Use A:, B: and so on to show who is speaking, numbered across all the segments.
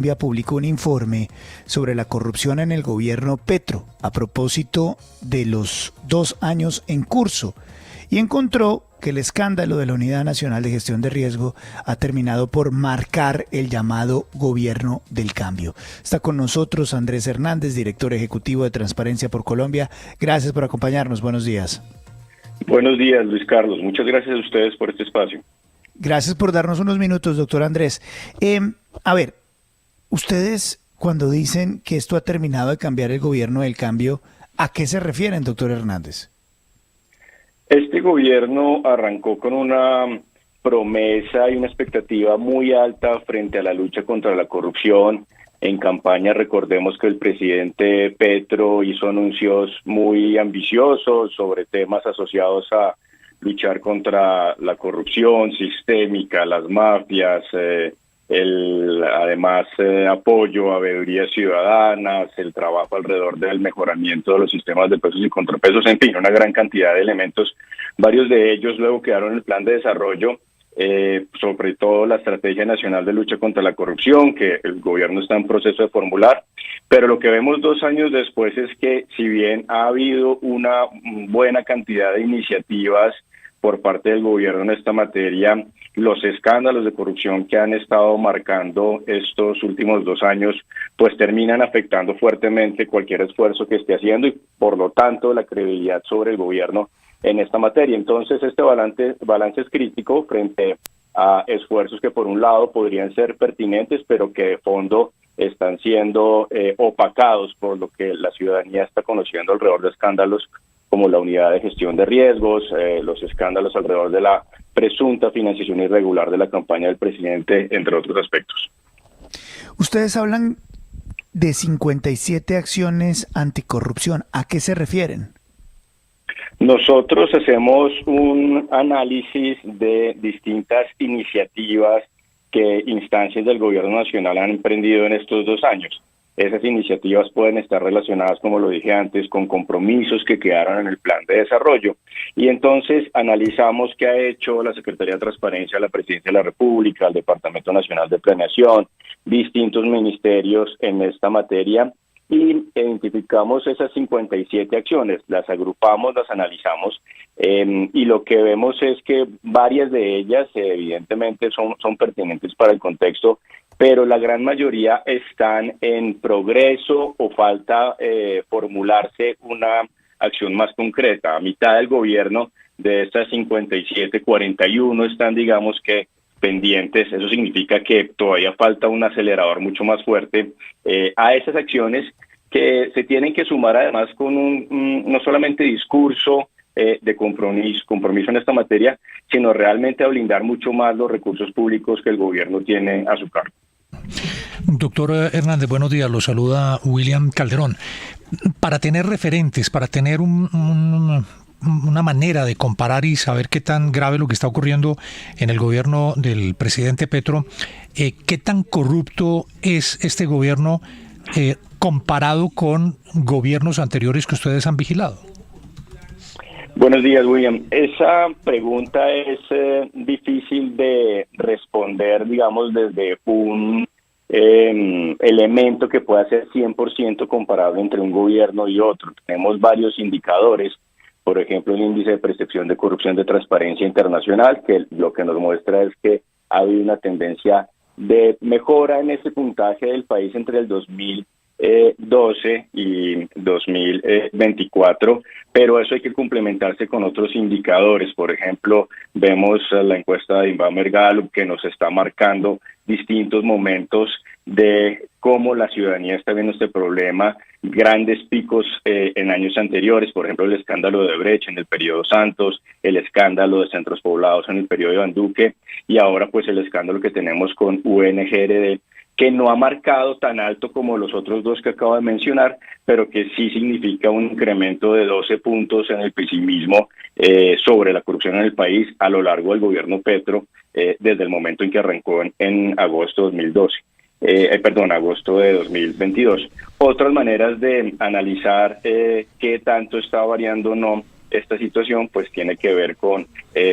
A: Colombia publicó un informe sobre la corrupción en el gobierno Petro a propósito de los 2 años en curso y encontró que el escándalo de la Unidad Nacional de Gestión de Riesgo ha terminado por marcar el llamado gobierno del cambio. Está con nosotros Andrés Hernández, director ejecutivo de Transparencia por Colombia. Gracias por acompañarnos. Buenos días.
B: Buenos días, Luis Carlos. Muchas gracias a ustedes por este espacio.
A: Gracias por darnos unos minutos, doctor Andrés. A ver, ustedes cuando dicen que esto ha terminado de cambiar el gobierno del cambio, ¿a qué se refieren, doctor Hernández?
B: Este gobierno arrancó con una promesa y una expectativa muy alta frente a la lucha contra la corrupción. En campaña, recordemos que el presidente Petro hizo anuncios muy ambiciosos sobre temas asociados a luchar contra la corrupción sistémica, las mafias, apoyo a veedurías ciudadanas, el trabajo alrededor del mejoramiento de los sistemas de pesos y contrapesos, en fin, una gran cantidad de elementos. Varios de ellos luego quedaron en el plan de desarrollo, sobre todo la Estrategia Nacional de Lucha contra la Corrupción, que el gobierno está en proceso de formular. Pero lo que vemos 2 años después es que, si bien ha habido una buena cantidad de iniciativas por parte del gobierno en esta materia, los escándalos de corrupción que han estado marcando estos últimos 2 años, pues terminan afectando fuertemente cualquier esfuerzo que esté haciendo y, por lo tanto, la credibilidad sobre el gobierno en esta materia. Entonces, este balance es crítico frente a esfuerzos que, por un lado, podrían ser pertinentes, pero que de fondo están siendo opacados por lo que la ciudadanía está conociendo alrededor de escándalos como la Unidad de Gestión de Riesgos, los escándalos alrededor de la presunta financiación irregular de la campaña del presidente, entre otros aspectos.
A: Ustedes hablan de 57 acciones anticorrupción. ¿A qué se refieren?
B: Nosotros hacemos un análisis de distintas iniciativas que instancias del gobierno nacional han emprendido en estos 2 años. Esas iniciativas pueden estar relacionadas, como lo dije antes, con compromisos que quedaron en el plan de desarrollo. Y entonces analizamos qué ha hecho la Secretaría de Transparencia, la Presidencia de la República, el Departamento Nacional de Planeación, distintos ministerios en esta materia, y identificamos esas 57 acciones, las agrupamos, las analizamos, y lo que vemos es que varias de ellas evidentemente son pertinentes para el contexto, pero la gran mayoría están en progreso o falta formularse una acción más concreta. A mitad del gobierno, de estas 57, 41 están, digamos que, pendientes. Eso significa que todavía falta un acelerador mucho más fuerte a esas acciones, que se tienen que sumar además con no solamente discurso de compromiso en esta materia, sino realmente a blindar mucho más los recursos públicos que el gobierno tiene a su cargo.
C: Doctor Hernández, buenos días. Lo saluda William Calderón. Para tener referentes, para tener una manera de comparar y saber qué tan grave lo que está ocurriendo en el gobierno del presidente Petro, ¿qué tan corrupto es este gobierno comparado con gobiernos anteriores que ustedes han vigilado?
B: Buenos días, William. Esa pregunta es difícil de responder, digamos, desde un elemento que pueda ser 100% comparable entre un gobierno y otro. Tenemos varios indicadores, por ejemplo, el índice de percepción de corrupción de Transparencia Internacional, que lo que nos muestra es que ha habido una tendencia de mejora en ese puntaje del país entre el 2012 y 2024, pero eso hay que complementarse con otros indicadores. Por ejemplo, vemos la encuesta de Inbamer Gallup, que nos está marcando distintos momentos de cómo la ciudadanía está viendo este problema, grandes picos en años anteriores, por ejemplo el escándalo de Brecht en el periodo Santos, el escándalo de centros poblados en el periodo de Iván Duque, y ahora pues el escándalo que tenemos con UNGRD, que no ha marcado tan alto como los otros dos que acabo de mencionar, pero que sí significa un incremento de 12 puntos en el pesimismo sobre la corrupción en el país a lo largo del gobierno Petro, desde el momento en que arrancó en agosto de 2012. Agosto de 2022. Otras maneras de analizar qué tanto está variando o no esta situación pues tiene que ver con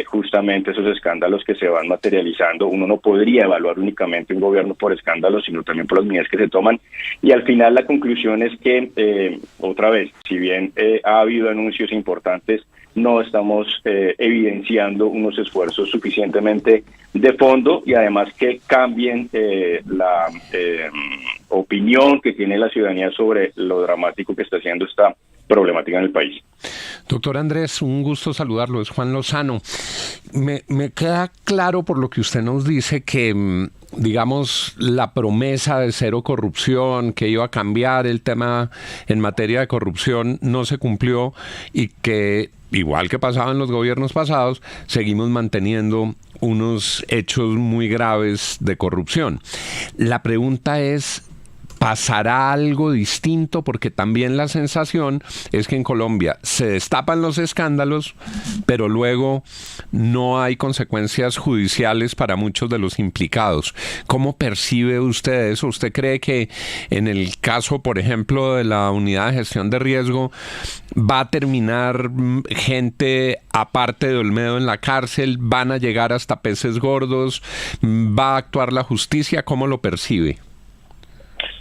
B: justamente esos escándalos que se van materializando. Uno no podría evaluar únicamente un gobierno por escándalos, sino también por las medidas que se toman, y al final la conclusión es que otra vez, si bien ha habido anuncios importantes, no estamos evidenciando unos esfuerzos suficientemente de fondo y además que cambien la opinión que tiene la ciudadanía sobre lo dramático que está haciendo esta problemática en el país.
D: Doctor Andrés, un gusto saludarlo, es Juan Lozano. Me queda claro por lo que usted nos dice que, digamos, la promesa de cero corrupción, que iba a cambiar el tema en materia de corrupción, no se cumplió y que, igual que pasaba en los gobiernos pasados, seguimos manteniendo unos hechos muy graves de corrupción. La pregunta es, ¿pasará algo distinto? Porque también la sensación es que en Colombia se destapan los escándalos, pero luego no hay consecuencias judiciales para muchos de los implicados. ¿Cómo percibe usted eso? ¿Usted cree que en el caso, por ejemplo, de la unidad de gestión de riesgo, va a terminar gente aparte de Olmedo en la cárcel? ¿Van a llegar hasta peces gordos? ¿Va a actuar la justicia? ¿Cómo lo percibe?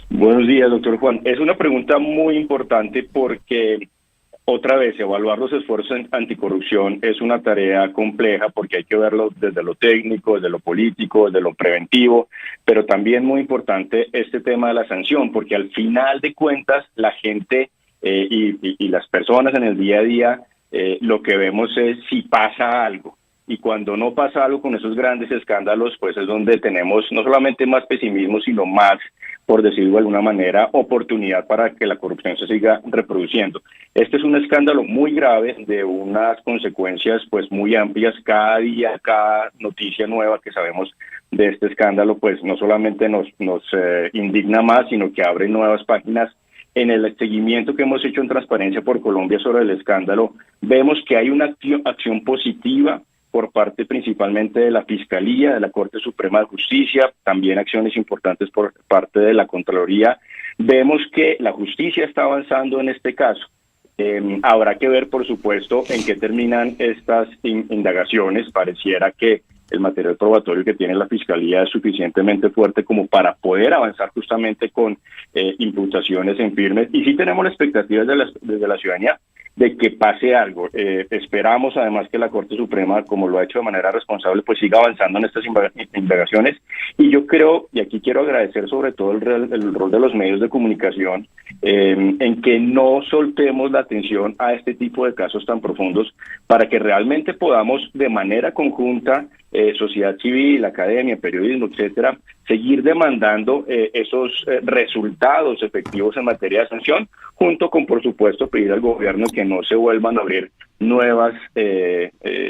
B: Buenos días, doctor Juan. Es una pregunta muy importante porque, otra vez, evaluar los esfuerzos anticorrupción es una tarea compleja porque hay que verlo desde lo técnico, desde lo político, desde lo preventivo, pero también muy importante este tema de la sanción, porque al final de cuentas la gente y las personas en el día a día lo que vemos es si pasa algo. Y cuando no pasa algo con esos grandes escándalos, pues es donde tenemos no solamente más pesimismo, sino más, por decirlo de alguna manera, oportunidad para que la corrupción se siga reproduciendo. Este es un escándalo muy grave de unas consecuencias pues muy amplias. Cada día, cada noticia nueva que sabemos de este escándalo, pues no solamente nos indigna más, sino que abre nuevas páginas. En el seguimiento que hemos hecho en Transparencia por Colombia sobre el escándalo, vemos que hay una acción positiva por parte principalmente de la Fiscalía, de la Corte Suprema de Justicia, también acciones importantes por parte de la Contraloría. Vemos que la justicia está avanzando en este caso. Habrá que ver, por supuesto, en qué terminan estas indagaciones. Pareciera que el material probatorio que tiene la Fiscalía es suficientemente fuerte como para poder avanzar justamente con imputaciones en firmes. Y sí tenemos la expectativa desde la ciudadanía de que pase algo. Esperamos además que la Corte Suprema, como lo ha hecho de manera responsable, pues siga avanzando en estas indagaciones. Y yo creo, y aquí quiero agradecer sobre todo el rol de los medios de comunicación, en que no soltemos la atención a este tipo de casos tan profundos para que realmente podamos de manera conjunta, sociedad civil, academia, periodismo, etcétera, seguir demandando esos resultados efectivos en materia de sanción, junto con, por supuesto, pedir al gobierno que no se vuelvan a abrir nuevas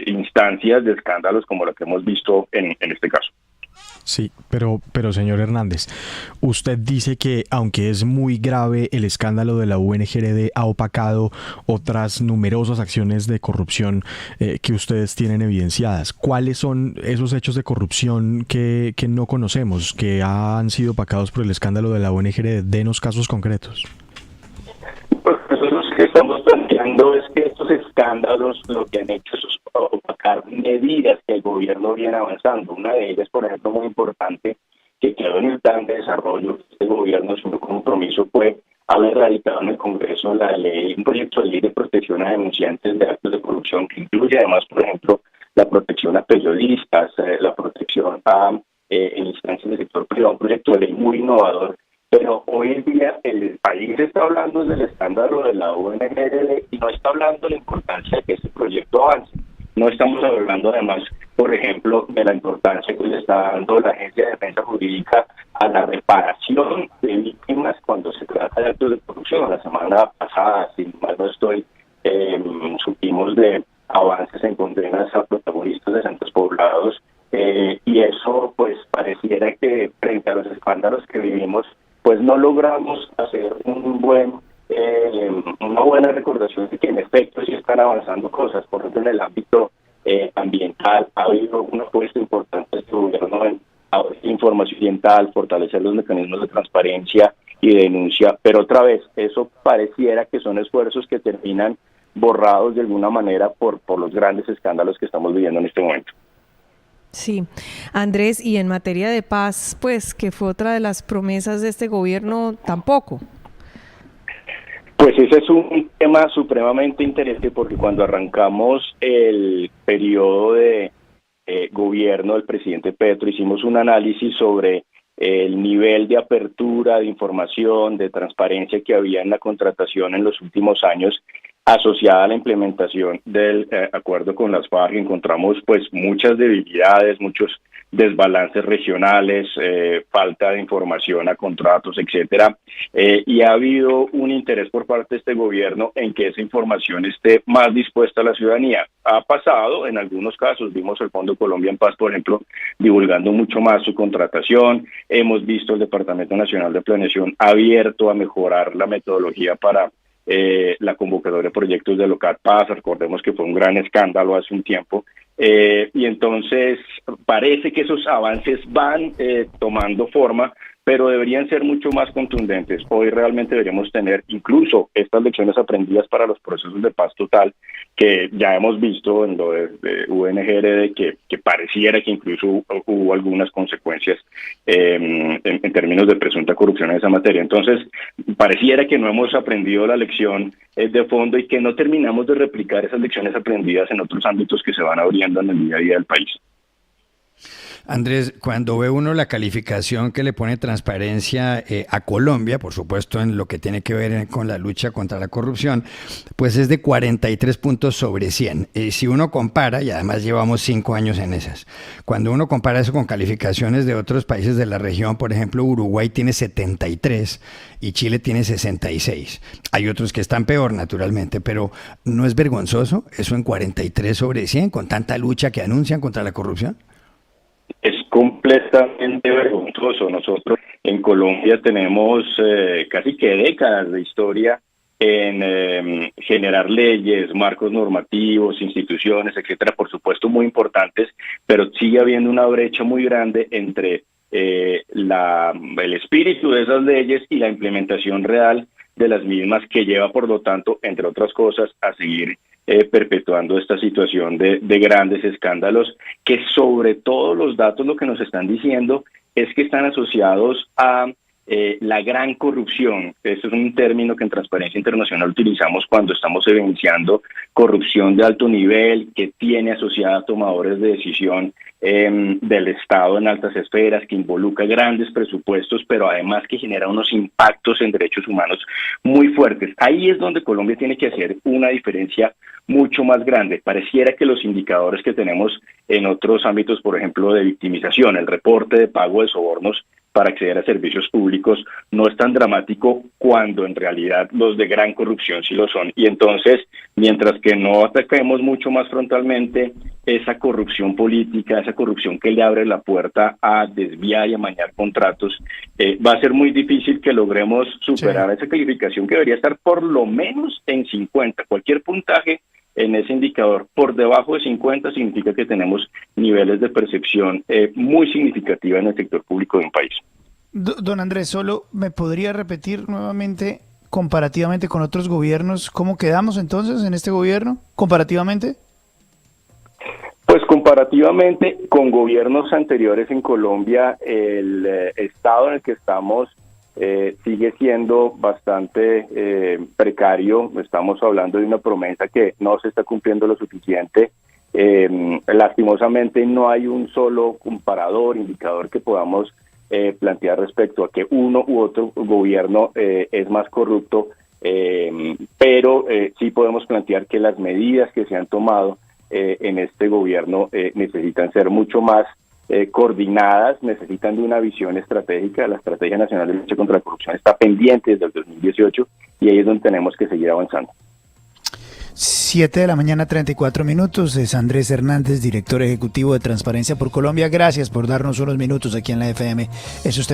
B: instancias de escándalos como lo que hemos visto en este caso.
E: Sí, pero señor Hernández, usted dice que aunque es muy grave el escándalo de la UNGRD, ha opacado otras numerosas acciones de corrupción que ustedes tienen evidenciadas. ¿Cuáles son esos hechos de corrupción que no conocemos, que han sido opacados por el escándalo de la UNGRD? Denos casos concretos.
B: Pues nosotros lo que estamos planteando es que estos escándalos lo que han hecho es opacar medidas que el gobierno viene avanzando. Una de ellas, por ejemplo, muy importante, que quedó en el plan de desarrollo, este gobierno asumió compromiso, fue haber radicado en el Congreso un proyecto de ley de protección a denunciantes de actos de corrupción, que incluye además, por ejemplo, la protección a periodistas, la protección a instancias del sector privado, un proyecto de ley muy innovador. Pero hoy en día el país está hablando del escándalo de la UNGRD y no está hablando de la importancia de que ese proyecto avance. No estamos hablando además, por ejemplo, de la importancia que le está dando la Agencia de Defensa Jurídica a la reparación de víctimas cuando se trata de actos de corrupción. La semana pasada, si mal no estoy, supimos de avances en condenas a protagonistas de centros poblados y eso pues pareciera que frente a los escándalos que vivimos pues no logramos hacer una buena recordación de que en efecto sí están avanzando cosas. Por ejemplo, en el ámbito ambiental ha habido una apuesta importante de este gobierno en información ambiental, fortalecer los mecanismos de transparencia y de denuncia, pero otra vez, eso pareciera que son esfuerzos que terminan borrados de alguna manera por los grandes escándalos que estamos viviendo en este momento.
F: Sí, Andrés, y en materia de paz, pues, que fue otra de las promesas de este gobierno, tampoco.
B: Pues ese es un tema supremamente interesante porque cuando arrancamos el periodo de gobierno del presidente Petro hicimos un análisis sobre el nivel de apertura, de información, de transparencia que había en la contratación en los últimos años asociada a la implementación del acuerdo con las FARC. Encontramos pues muchas debilidades, muchos desbalances regionales, falta de información a contratos, etcétera, y ha habido un interés por parte de este gobierno en que esa información esté más dispuesta a la ciudadanía. Ha pasado en algunos casos, vimos el Fondo Colombia en Paz, por ejemplo, divulgando mucho más su contratación. Hemos visto el Departamento Nacional de Planeación abierto a mejorar la metodología para la convocatoria de proyectos de Locat Paz. Recordemos que fue un gran escándalo hace un tiempo, y entonces parece que esos avances van tomando forma, pero deberían ser mucho más contundentes. Hoy realmente deberíamos tener incluso estas lecciones aprendidas para los procesos de paz total, que ya hemos visto en lo de UNGRD, que pareciera que incluso hubo algunas consecuencias en términos de presunta corrupción en esa materia. Entonces, pareciera que no hemos aprendido la lección de fondo y que no terminamos de replicar esas lecciones aprendidas en otros ámbitos que se van abriendo en el día a día del país.
G: Andrés, cuando ve uno la calificación que le pone Transparencia a Colombia, por supuesto en lo que tiene que ver con la lucha contra la corrupción, pues es de 43 puntos sobre 100. Si uno compara, y además llevamos 5 años en esas, cuando uno compara eso con calificaciones de otros países de la región, por ejemplo, Uruguay tiene 73 y Chile tiene 66. Hay otros que están peor, naturalmente, pero ¿no es vergonzoso eso en 43 sobre 100 con tanta lucha que anuncian contra la corrupción?
B: Es completamente vergonzoso. Nosotros en Colombia tenemos casi que décadas de historia en generar leyes, marcos normativos, instituciones, etcétera, por supuesto muy importantes, pero sigue habiendo una brecha muy grande entre el espíritu de esas leyes y la implementación real de las mismas, que lleva, por lo tanto, entre otras cosas, a seguir perpetuando esta situación de grandes escándalos, que sobre todo los datos lo que nos están diciendo es que están asociados a la gran corrupción. Este es un término que en Transparencia Internacional utilizamos cuando estamos evidenciando corrupción de alto nivel que tiene asociada a tomadores de decisión del Estado en altas esferas, que involucra grandes presupuestos, pero además que genera unos impactos en derechos humanos muy fuertes. Ahí es donde Colombia tiene que hacer una diferencia mucho más grande. Pareciera que los indicadores que tenemos en otros ámbitos, por ejemplo, de victimización, el reporte de pago de sobornos para acceder a servicios públicos, no es tan dramático, cuando en realidad los de gran corrupción sí lo son. Y entonces, mientras que no ataquemos mucho más frontalmente esa corrupción política, esa corrupción que le abre la puerta a desviar y amañar contratos, va a ser muy difícil que logremos superar esa calificación, que debería estar por lo menos en 50. Cualquier puntaje en ese indicador por debajo de 50 significa que tenemos niveles de percepción muy significativa en el sector público de un país.
A: Don Andrés, solo me podría repetir nuevamente, comparativamente con otros gobiernos, ¿cómo quedamos entonces en este gobierno, comparativamente?
B: Pues comparativamente con gobiernos anteriores en Colombia, el estado en el que estamos sigue siendo bastante precario. Estamos hablando de una promesa que no se está cumpliendo lo suficiente. Lastimosamente no hay un solo comparador, indicador que podamos plantear respecto a que uno u otro gobierno es más corrupto, pero sí podemos plantear que las medidas que se han tomado en este gobierno necesitan ser mucho más coordinadas, necesitan de una visión estratégica. La Estrategia Nacional de Lucha contra la Corrupción está pendiente desde el 2018 y ahí es donde tenemos que seguir avanzando.
A: 7 de la mañana, 34 minutos. Es Andrés Hernández, director ejecutivo de Transparencia por Colombia. Gracias por darnos unos minutos aquí en la FM. Es usted.